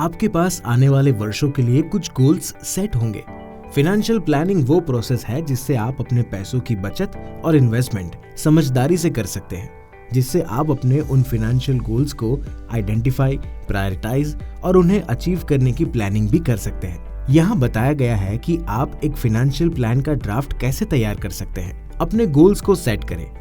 आपके पास आने वाले वर्षों के लिए कुछ गोल्स सेट होंगे। फाइनेंशियल प्लानिंग वो प्रोसेस है जिससे आप अपने पैसों की बचत और इन्वेस्टमेंट समझदारी से कर सकते हैं, जिससे आप अपने उन फाइनेंशियल गोल्स को आइडेंटिफाई, प्रायोरिटाइज और उन्हें अचीव करने की प्लानिंग भी कर सकते हैं। यहाँ बताया गया है कि आप एक फाइनेंशियल प्लान का ड्राफ्ट कैसे तैयार कर सकते हैं। अपने गोल्स को सेट करें।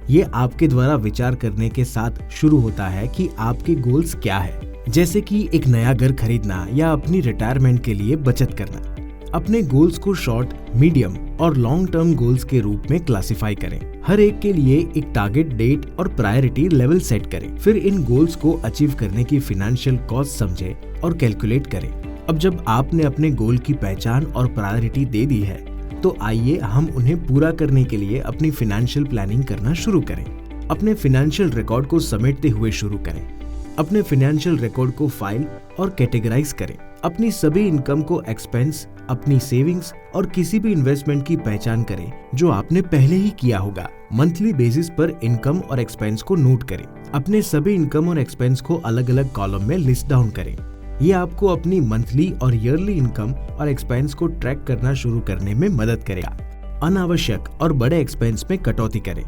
ये आपके द्वारा विचार करने के साथ शुरू होता है कि आपके गोल्स क्या है, जैसे कि एक नया घर खरीदना या अपनी रिटायरमेंट के लिए बचत करना। अपने गोल्स को शॉर्ट, मीडियम और लॉन्ग टर्म गोल्स के रूप में क्लासिफाई करें। हर एक के लिए एक टारगेट डेट और प्रायोरिटी लेवल सेट करें। फिर इन गोल्स को अचीव करने की फाइनेंशियल कॉस्ट समझें और कैलकुलेट करें। अब जब आपने अपने गोल की पहचान और प्रायोरिटी दे दी है, तो आइए हम उन्हें पूरा करने के लिए अपनी फाइनेंशियल प्लानिंग करना शुरू करें। अपने फाइनेंशियल रिकॉर्ड को समेटते हुए शुरू करें। अपने फाइनेंशियल रिकॉर्ड को फाइल और कैटेगराइज करें। अपनी सभी इनकम को एक्सपेंस, अपनी सेविंग्स और किसी भी इन्वेस्टमेंट की पहचान करें जो आपने पहले ही किया होगा। मंथली बेसिस पर इनकम और एक्सपेंस को नोट करें। अपने सभी इनकम और एक्सपेंस को अलग अलग कॉलम में लिस्ट डाउन करें। ये आपको अपनी मंथली और ईयरली इनकम और एक्सपेंस को ट्रैक करना शुरू करने में मदद करेगा। अनावश्यक और बड़े एक्सपेंस में कटौती करें।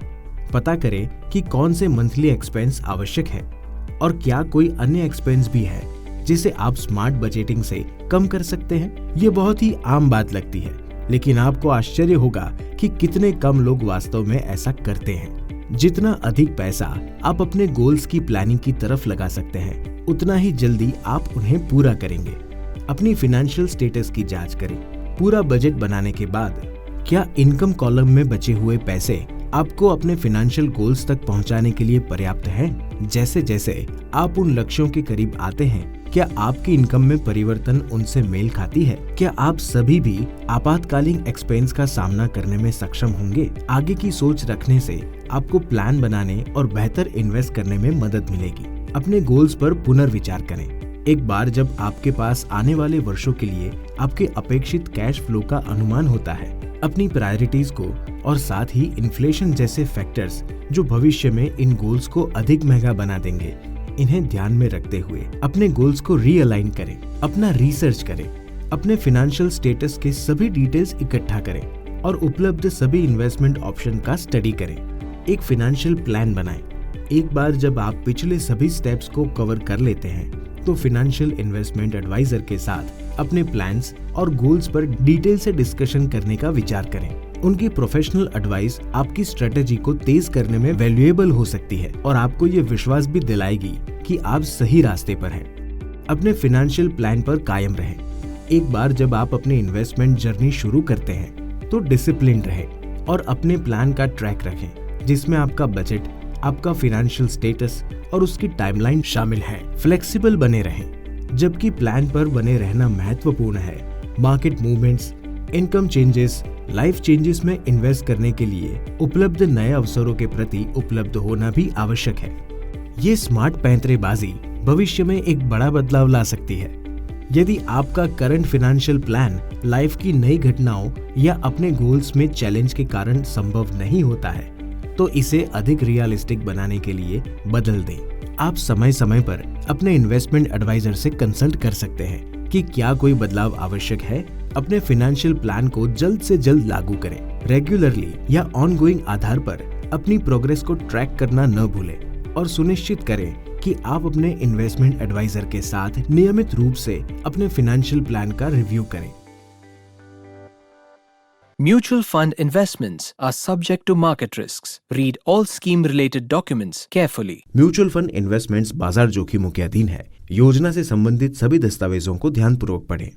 पता करें कि कौन से मंथली एक्सपेंस आवश्यक है और क्या कोई अन्य एक्सपेंस भी है जिसे आप स्मार्ट बजटिंग से कम कर सकते हैं। ये बहुत ही आम बात लगती है, लेकिन आपको आश्चर्य होगा कि कितने कम लोग वास्तव में ऐसा करते हैं। जितना अधिक पैसा आप अपने गोल्स की प्लानिंग की तरफ लगा सकते हैं, उतना ही जल्दी आप उन्हें पूरा करेंगे। अपनी फाइनेंशियल स्टेटस की जांच करें। पूरा बजट बनाने के बाद क्या इनकम कॉलम में बचे हुए पैसे आपको अपने फाइनेंशियल गोल्स तक पहुंचाने के लिए पर्याप्त हैं? जैसे जैसे आप उन लक्ष्यों के करीब आते हैं, क्या आपकी इनकम में परिवर्तन उनसे मेल खाती है? क्या आप सभी भी आपातकालीन एक्सपेंस का सामना करने में सक्षम होंगे? आगे की सोच रखने से आपको प्लान बनाने और बेहतर इन्वेस्ट करने में मदद मिलेगी। अपने गोल्स पर पुनर्विचार करें। एक बार जब आपके पास आने वाले वर्षों के लिए आपके अपेक्षित कैश फ्लो का अनुमान होता है, अपनी प्रायोरिटीज को और साथ ही इन्फ्लेशन जैसे फैक्टर्स जो भविष्य में इन गोल्स को अधिक महंगा बना देंगे, इन्हें ध्यान में रखते हुए अपने गोल्स को रीअलाइन करें। अपना रिसर्च करें। अपने फाइनेंशियल स्टेटस के सभी डिटेल्स इकट्ठा करें और उपलब्ध सभी इन्वेस्टमेंट ऑप्शन का स्टडी करें। एक फाइनेंशियल प्लान बनाएं। एक बार जब आप पिछले सभी स्टेप्स को कवर कर लेते हैं, तो फाइनेंशियल इन्वेस्टमेंट एडवाइजर के साथ अपने प्लान्स और गोल्स पर डिटेल से डिस्कशन करने का विचार करें। उनकी प्रोफेशनल एडवाइस आपकी स्ट्रेटेजी को तेज करने में वैल्यूएबल हो सकती है और आपको ये विश्वास भी दिलाएगी कि आप सही रास्ते पर हैं। अपने फाइनेंशियल प्लान पर कायम रहें। एक बार जब आप अपने इन्वेस्टमेंट जर्नी शुरू करते हैं, तो डिसिप्लिन रहें और अपने प्लान का ट्रैक रखें, जिसमें आपका बजट, आपका फाइनेंशियल स्टेटस और उसकी टाइमलाइन शामिल है। फ्लेक्सिबल बने रहें, जबकि प्लान पर बने रहना महत्वपूर्ण है। Market movements, income changes, life changes में इन्वेस्ट करने के लिए उपलब्ध नए अवसरों के प्रति उपलब्ध होना भी आवश्यक है। ये स्मार्ट पैंतरेबाजी भविष्य में एक बड़ा बदलाव ला सकती है। यदि आपका करंट फाइनेंशियल प्लान लाइफ की नई घटनाओं या अपने गोल्स में चैलेंज के कारण संभव नहीं होता है, तो इसे अधिक रियलिस्टिक बनाने के लिए बदल दें। आप समय समय पर अपने इन्वेस्टमेंट एडवाइजर से कंसल्ट कर सकते हैं कि क्या कोई बदलाव आवश्यक है। अपने फाइनेंशियल प्लान को जल्द से जल्द लागू करें। रेगुलरली या ऑनगोइंग आधार पर अपनी प्रोग्रेस को ट्रैक करना न भूलें और सुनिश्चित करें कि आप अपने इन्वेस्टमेंट एडवाइजर के साथ नियमित रूप से अपने फाइनेंशियल प्लान का रिव्यू करें। Mutual fund investments are subject to market risks. Read all scheme-related documents carefully. Mutual fund investments बाजार जोखिमों के अधीन है। योजना से संबंधित सभी दस्तावेजों को ध्यानपूर्वक पढ़ें।